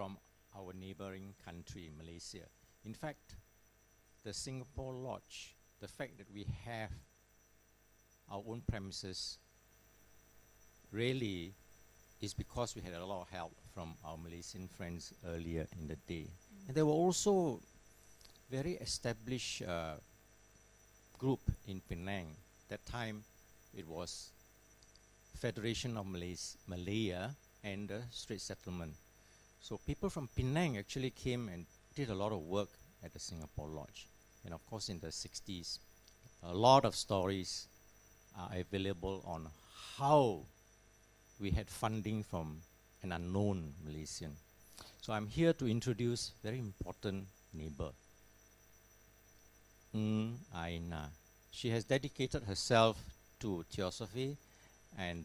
from our neighboring country, Malaysia. In fact, the Singapore Lodge, the fact that we have our own premises really is because we had a lot of help from our Malaysian friends earlier in the day. And there were also very established group in Penang. That time it was Federation of Malaya and the Straits Settlement. So people from Penang actually came and did a lot of work at the Singapore Lodge. And of course in the 60s, a lot of stories are available on how we had funding from an unknown Malaysian. So I'm here to introduce very important neighbor, Aina. She has dedicated herself to Theosophy and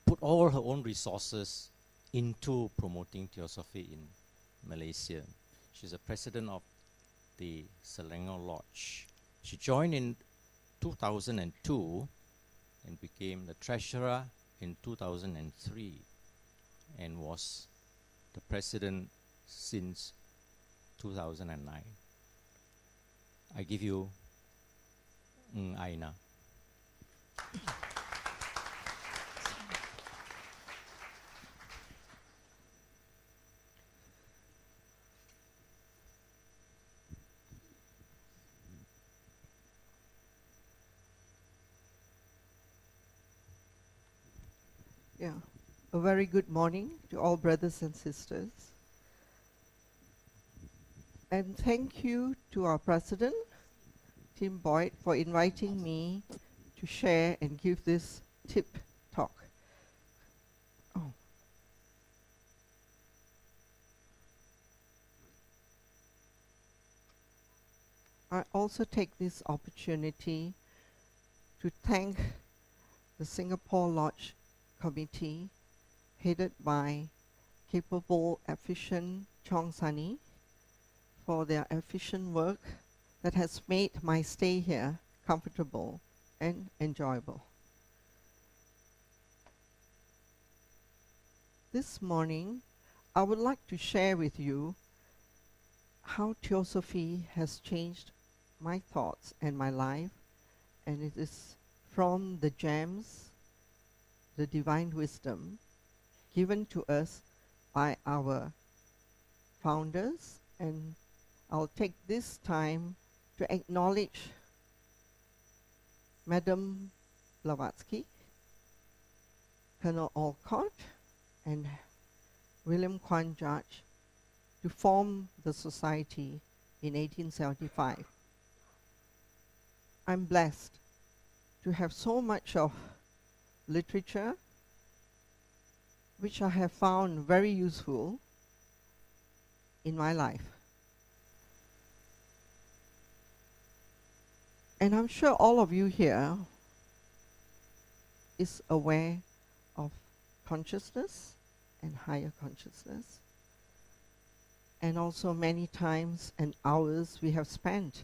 put all her own resources into promoting Theosophy in Malaysia. She's a president of the Selangor Lodge. She joined in 2002 and became the treasurer in 2003 and was the president since 2009. I give you Aina. Yeah, a very good morning to all brothers and sisters. And thank you to our president, Tim Boyd, for inviting me to share and give this tip talk. Oh. I also take this opportunity to thank the Singapore Lodge Committee, headed by capable, efficient Chong Sunny, for their efficient work that has made my stay here comfortable and enjoyable. This morning, I would like to share with you how Theosophy has changed my thoughts and my life, and it is from the gems, the divine wisdom given to us by our founders. And I'll take this time to acknowledge Madam Blavatsky, Colonel Alcott, and William Kwan Judge to form the society in 1875. I'm blessed to have so much of literature which I have found very useful in my life. And I'm sure all of you here is aware of consciousness and higher consciousness. And also many times and hours we have spent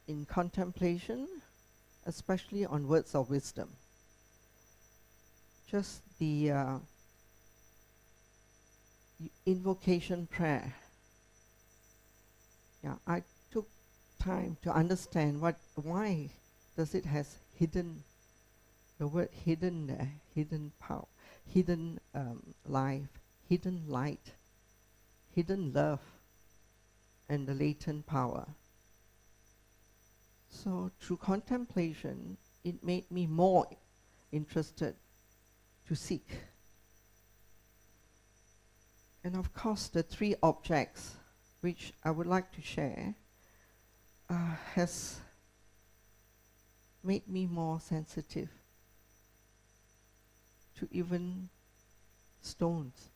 in contemplation, especially on words of wisdom. Just the invocation prayer. Yeah, I took time to understand why does it has hidden, the word hidden there, hidden power, hidden life, hidden light, hidden love, and the latent power. So through contemplation, it made me more interested to seek. And of course, the three objects which I would like to share has made me more sensitive to even stones.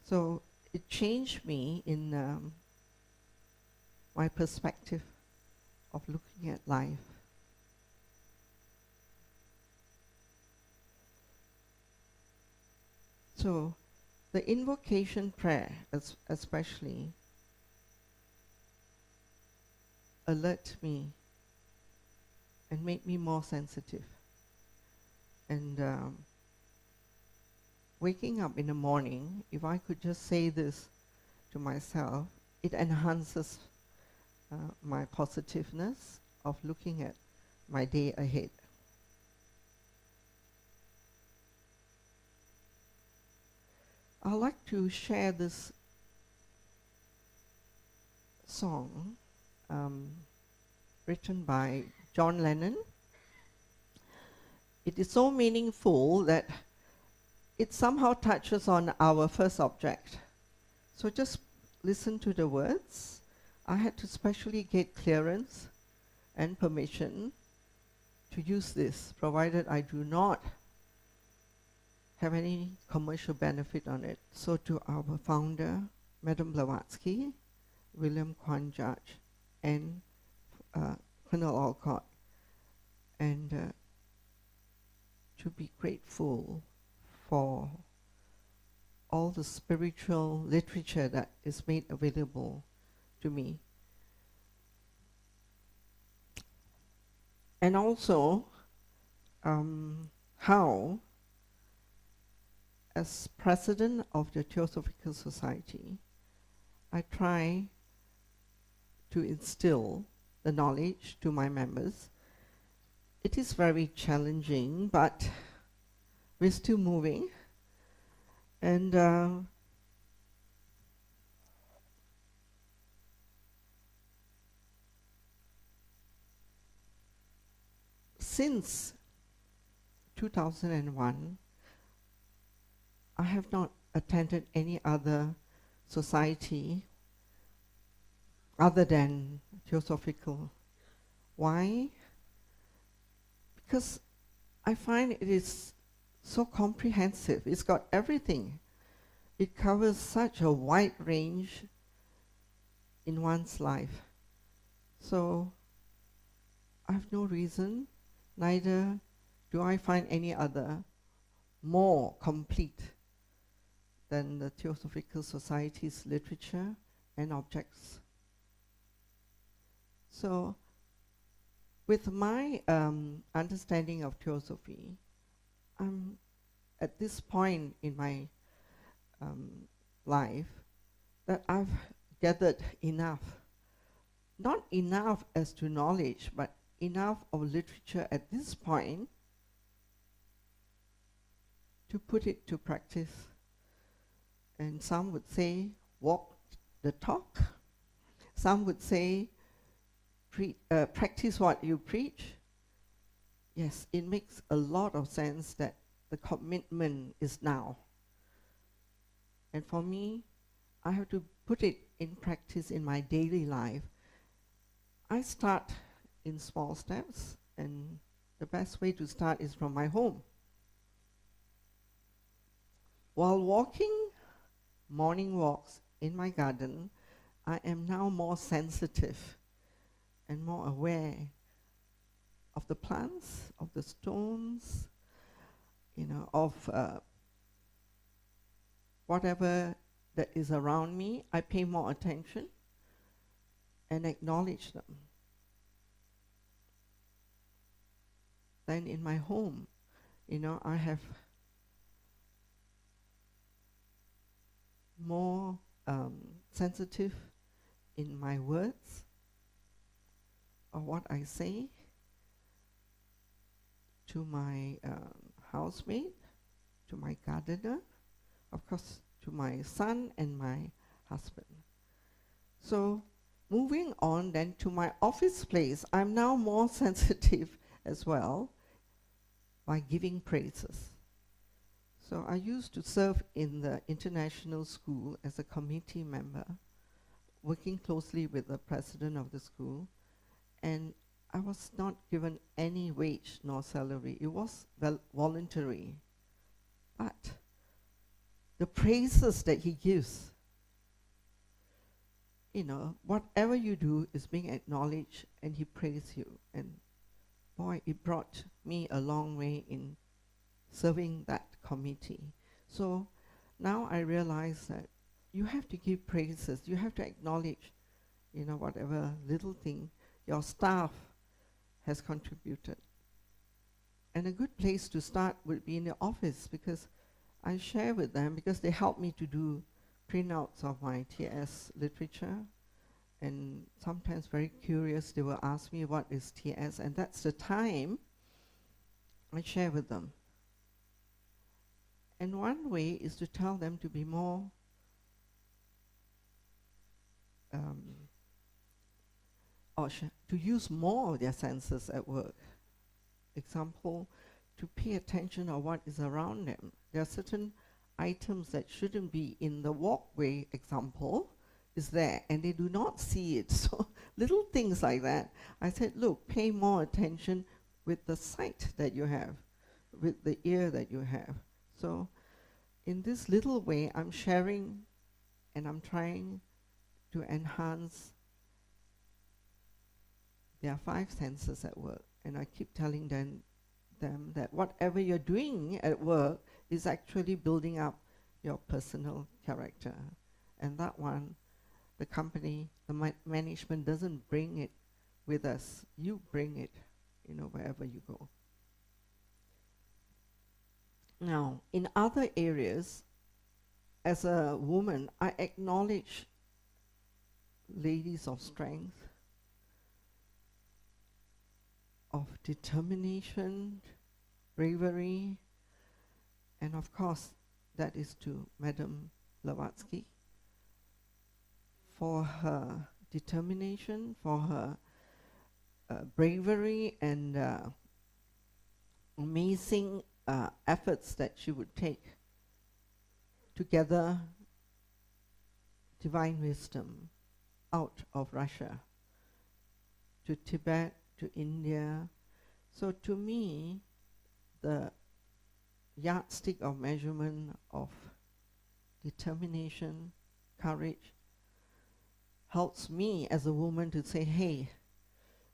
So it changed me in my perspective of looking at life. So the invocation prayer especially alert me and made me more sensitive. And waking up in the morning, if I could just say this to myself, it enhances my positiveness of looking at my day ahead. I'd like to share this song written by John Lennon. It is so meaningful that it somehow touches on our first object. So just listen to the words. I had to specially get clearance and permission to use this, provided I do not have any commercial benefit on it. So to our founder, Madam Blavatsky, William Kwan Judge, and Colonel Alcott, and to be grateful for all the spiritual literature that is made available to me. And also how, as president of the Theosophical Society, I try to instill the knowledge to my members. It is very challenging, but we're still moving. And since 2001, I have not attended any other society other than Theosophical. Why? Because I find it is so comprehensive. It's got everything. It covers such a wide range in one's life. So I have no reason, neither do I find any other more complete than the Theosophical Society's literature and objects. So with my understanding of Theosophy, I'm at this point in my life that I've gathered enough. Not enough as to knowledge, but enough of literature at this point to put it to practice. And some would say, walk the talk. Some would say, practice what you preach. Yes, it makes a lot of sense that the commitment is now. And for me, I have to put it in practice in my daily life. I start in small steps, and the best way to start is from my home. While walking morning walks in my garden, I am now more sensitive and more aware of the plants, of the stones, of whatever that is around me. I pay more attention and acknowledge them. Then in my home, I have more sensitive in my words or what I say to my housemate, to my gardener, of course to my son and my husband. So moving on then to my office place, I'm now more sensitive as well by giving praises. So I used to serve in the international school as a committee member, working closely with the president of the school, and I was not given any wage nor salary. It was voluntary. But the praises that he gives, whatever you do is being acknowledged, and he praises you. And boy, it brought me a long way in serving that committee. So now I realize that you have to give praises. You have to acknowledge, whatever little thing your staff has contributed. And a good place to start would be in the office, because I share with them because they help me to do printouts of my TS literature. And sometimes very curious, they will ask me what is TS, and that's the time I share with them. And one way is to tell them to be more to use more of their senses at work. Example, to pay attention of what is around them. There are certain items that shouldn't be in the walkway, example, is there, and they do not see it. So little things like that. I said, look, pay more attention with the sight that you have, with the ear that you have. So in this little way, I'm sharing and I'm trying to enhance their five senses at work. And I keep telling them that whatever you're doing at work is actually building up your personal character. And that one, the company, the management doesn't bring it with us. You bring it, wherever you go. Now, in other areas, as a woman, I acknowledge ladies of strength, of determination, bravery, and of course, that is to Madame Blavatsky, for her determination, for her bravery and amazing efforts that she would take to gather divine wisdom out of Russia to Tibet, to India. So to me, the yardstick of measurement of determination, courage, helps me as a woman to say, hey,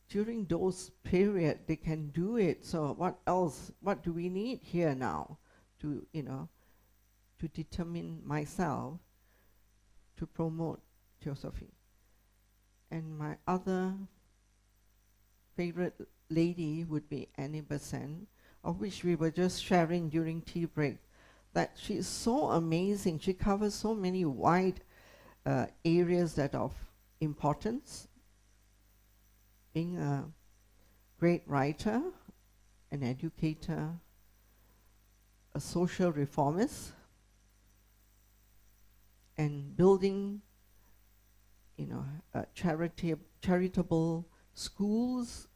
during those periods they can do it, so what else, what do we need here now to, to determine myself to promote Theosophy. And my other favorite lady would be Annie Besant, of which we were just sharing during tea break, that she is so amazing. She covers so many wide areas that are of importance. Being a great writer, an educator, a social reformist, and building, charitable schools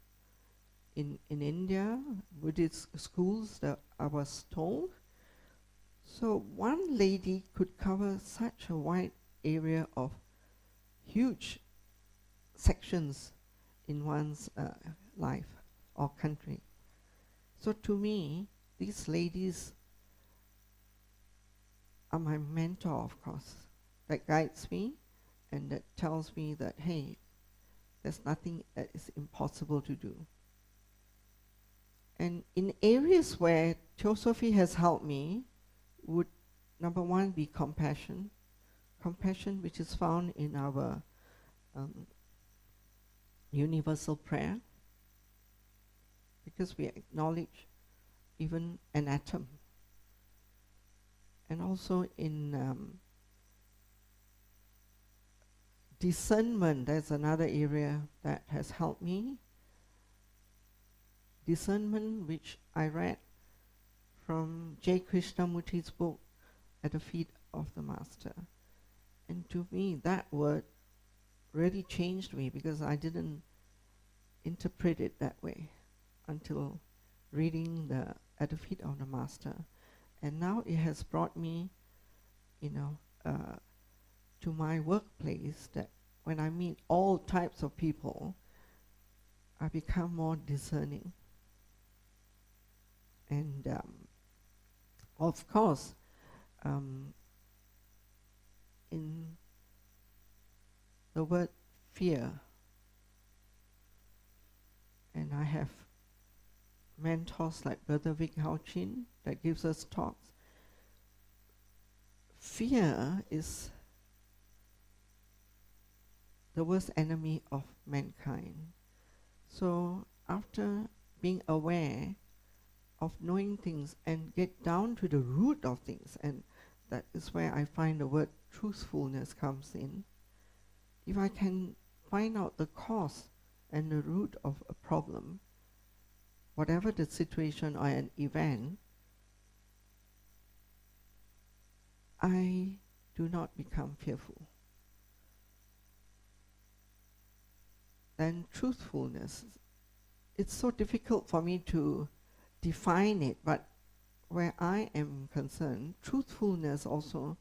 in India, Buddhist schools that I was told. So one lady could cover such a wide area of huge sections in one's life or country. So to me, these ladies are my mentor, of course, that guides me and that tells me that, hey, there's nothing that is impossible to do. And in areas where Theosophy has helped me would, number one, be compassion. Compassion which is found in our universal prayer, because we acknowledge even an atom. And also in discernment, there's another area that has helped me. Discernment, which I read from J. Krishnamurti's book, At the Feet of the Master. And to me, that word really changed me, because I didn't interpret it that way until reading the At the Feet of the Master. And now it has brought me, to my workplace, that when I meet all types of people, I become more discerning. And of course, in the word fear, and I have mentors like Brother Vic Hao Chin that gives us talks. Fear is the worst enemy of mankind. So after being aware of knowing things and get down to the root of things, and that is where I find the word truthfulness comes in. If I can find out the cause and the root of a problem, whatever the situation or an event, I do not become fearful. Then truthfulness, it's so difficult for me to define it, but where I am concerned, truthfulness also,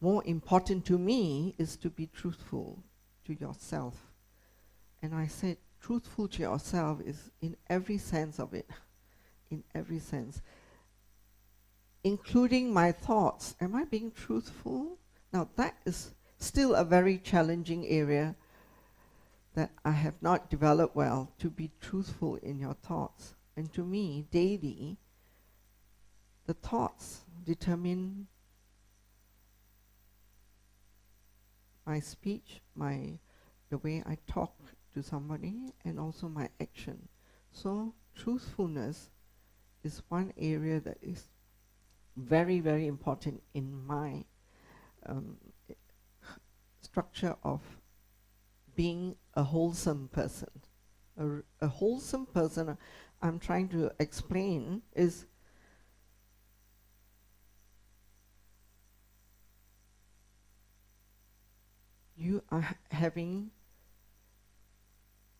more important to me is to be truthful to yourself. And I said truthful to yourself is in every sense of it, in every sense, including my thoughts. Am I being truthful? Now that is still a very challenging area that I have not developed well, to be truthful in your thoughts. And to me, daily, the thoughts determine my speech, the way I talk to somebody, and also my action. So truthfulness is one area that is very, very important in my structure of being a wholesome person. A wholesome person, I'm trying to explain, is you are having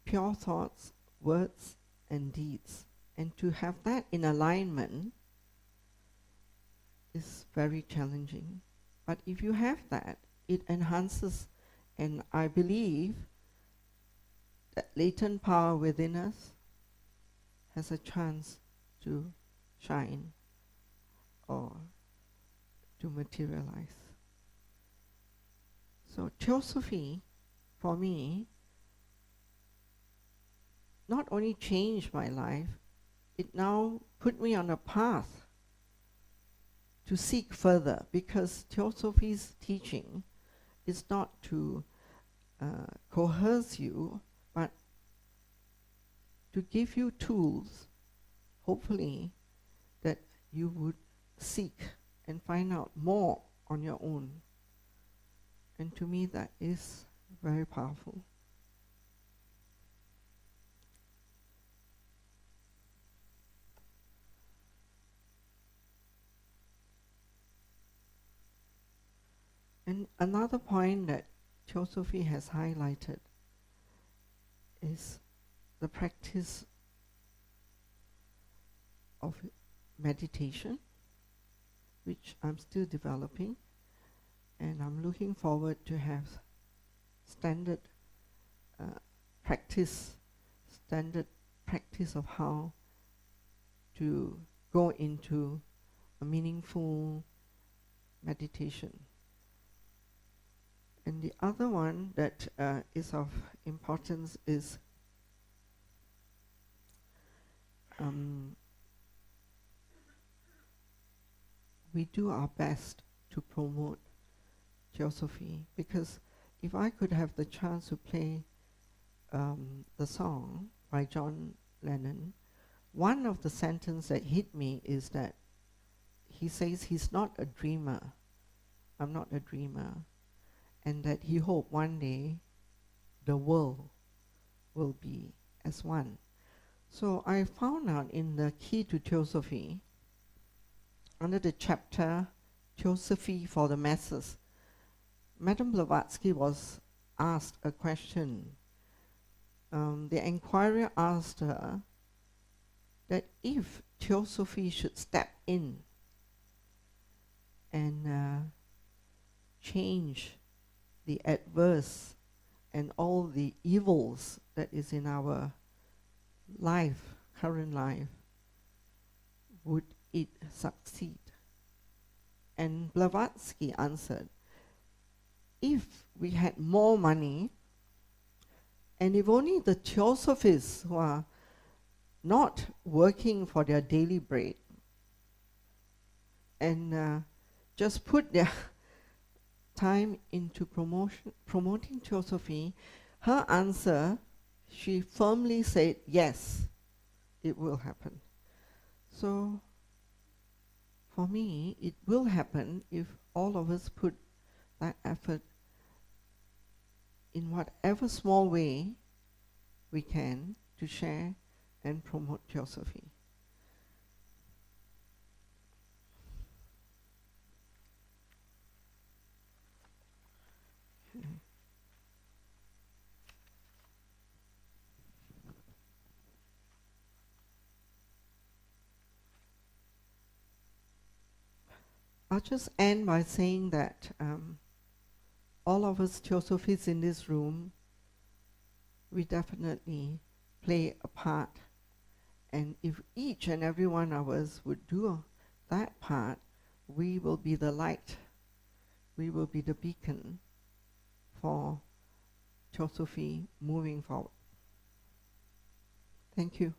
pure thoughts, words, and deeds. And to have that in alignment is very challenging. But if you have that, it enhances, and I believe that latent power within us has a chance to shine or to materialize. So Theosophy, for me, not only changed my life, it now put me on a path to seek further, because Theosophy's teaching is not to coerce you, but to give you tools, hopefully, that you would seek and find out more on your own. And to me, that is very powerful. And another point that Theosophy has highlighted is the practice of meditation, which I'm still developing, and I'm looking forward to have standard practice of how to go into a meaningful meditation. And the other one that is of importance is we do our best to promote Theosophy, because if I could have the chance to play the song by John Lennon, one of the sentences that hit me is that he says he's not a dreamer, I'm not a dreamer, and that he hoped one day the world will be as one. So I found out in the Key to Theosophy, under the chapter Theosophy for the Masses, Madame Blavatsky was asked a question. The inquirer asked her that if Theosophy should step in and change the adverse and all the evils that is in our life, current life, would it succeed? And Blavatsky answered, if we had more money, and if only the Theosophists who are not working for their daily bread and just put their time into promoting Theosophy, her answer, she firmly said, yes, it will happen. So for me, it will happen if all of us put that effort in whatever small way we can to share and promote Theosophy. Okay. I'll just end by saying that all of us Theosophists in this room, we definitely play a part. And if each and every one of us would do that part, we will be the light. We will be the beacon for Theosophy moving forward. Thank you.